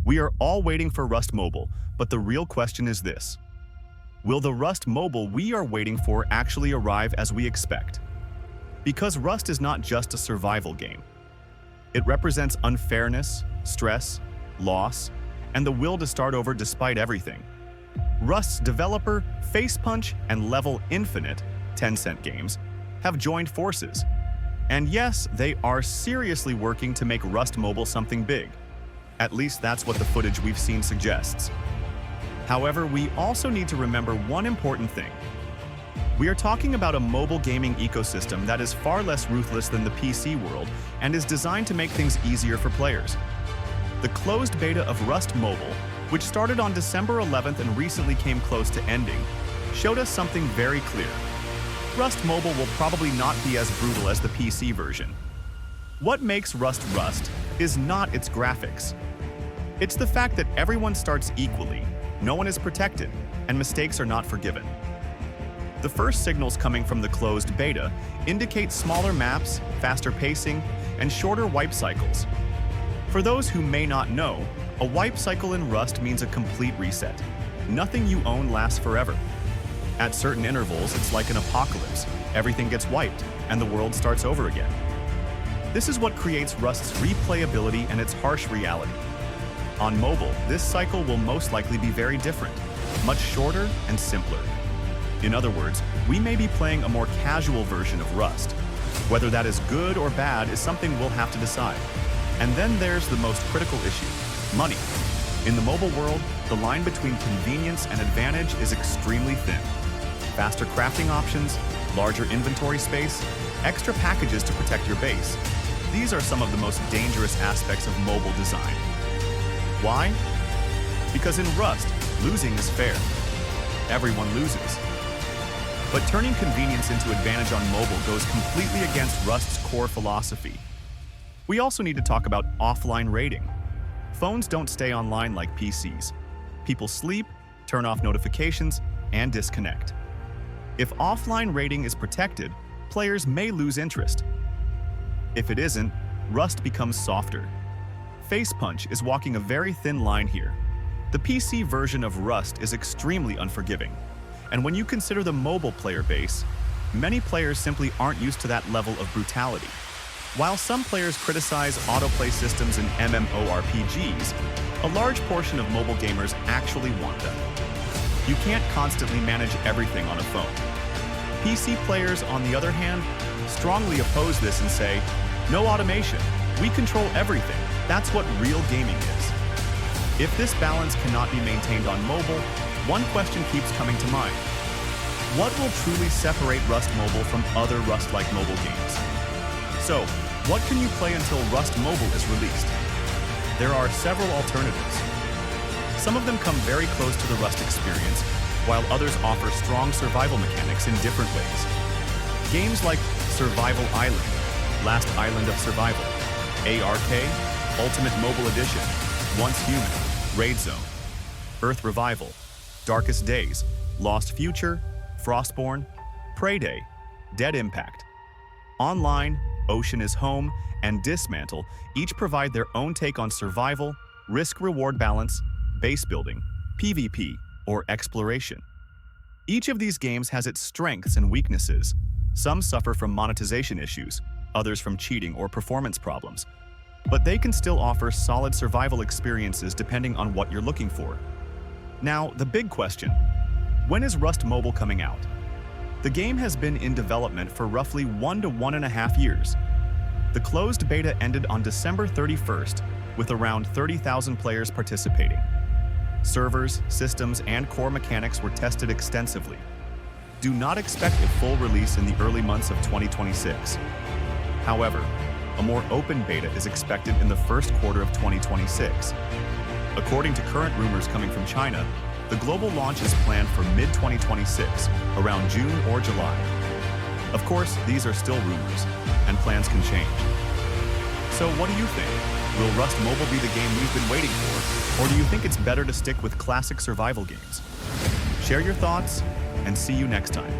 We are all waiting for Rust Mobile, but the real question is this. Will the Rust Mobile we are waiting for actually arrive as we expect? Because Rust is not just a survival game. It represents unfairness, stress, loss, and the will to start over despite everything. Rust's developer, Facepunch and Level Infinite, Tencent Games, have joined forces. And yes, they are seriously working to make Rust Mobile something big. At least that's what the footage we've seen suggests. However, we also need to remember one important thing. We are talking about a mobile gaming ecosystem that is far less ruthless than the PC world and is designed to make things easier for players. The closed beta of Rust Mobile, which started on December 11th and recently came close to ending, showed us something very clear. Rust Mobile will probably not be as brutal as the PC version. What makes Rust Rust is not its graphics. It's the fact that everyone starts equally, no one is protected, and mistakes are not forgiven. The first signals coming from the closed beta indicate smaller maps, faster pacing, and shorter wipe cycles. For those who may not know, a wipe cycle in Rust means a complete reset. Nothing you own lasts forever. At certain intervals, it's like an apocalypse. Everything gets wiped, and the world starts over again. This is what creates Rust's replayability and its harsh reality. On mobile, this cycle will most likely be very different, much shorter and simpler. In other words, we may be playing a more casual version of Rust. Whether that is good or bad is something we'll have to decide. And then there's the most critical issue, money. In the mobile world, the line between convenience and advantage is extremely thin. Faster crafting options, larger inventory space, extra packages to protect your base. These are some of the most dangerous aspects of mobile design. Why? Because in Rust, losing is fair. Everyone loses. But turning convenience into advantage on mobile goes completely against Rust's core philosophy. We also need to talk about offline rating. Phones don't stay online like PCs. People sleep, turn off notifications, and disconnect. If offline rating is protected, players may lose interest. If it isn't, Rust becomes softer. Facepunch is walking a very thin line here. The PC version of Rust is extremely unforgiving. And when you consider the mobile player base, many players simply aren't used to that level of brutality. While some players criticize autoplay systems in MMORPGs, a large portion of mobile gamers actually want them. You can't constantly manage everything on a phone. PC players, on the other hand, strongly oppose this and say, "No automation, we control everything, that's what real gaming is." If this balance cannot be maintained on mobile, one question keeps coming to mind. What will truly separate Rust Mobile from other Rust-like mobile games? So, what can you play until Rust Mobile is released? There are several alternatives. Some of them come very close to the Rust experience, while others offer strong survival mechanics in different ways. Games like Survival Island, Last Island of Survival, ARK, Ultimate Mobile Edition, Once Human, Raid Zone, Earth Revival, Darkest Days, Lost Future, Frostborn, Prey Day, Dead Impact. Online, Ocean is Home, and Dismantle each provide their own take on survival, risk-reward balance, base building, PvP, or exploration. Each of these games has its strengths and weaknesses. Some suffer from monetization issues, others from cheating or performance problems. But they can still offer solid survival experiences depending on what you're looking for. Now, the big question: when is Rust Mobile coming out? The game has been in development for roughly 1 to 1.5 years. The closed beta ended on December 31st, with around 30,000 players participating. Servers, systems, and core mechanics were tested extensively. Do not expect a full release in the early months of 2026. However, a more open beta is expected in the first quarter of 2026. According to current rumors coming from China, the global launch is planned for mid-2026, around June or July. Of course, these are still rumors, and plans can change. So what do you think? Will Rust Mobile be the game we've been waiting for, or do you think it's better to stick with classic survival games? Share your thoughts, and see you next time.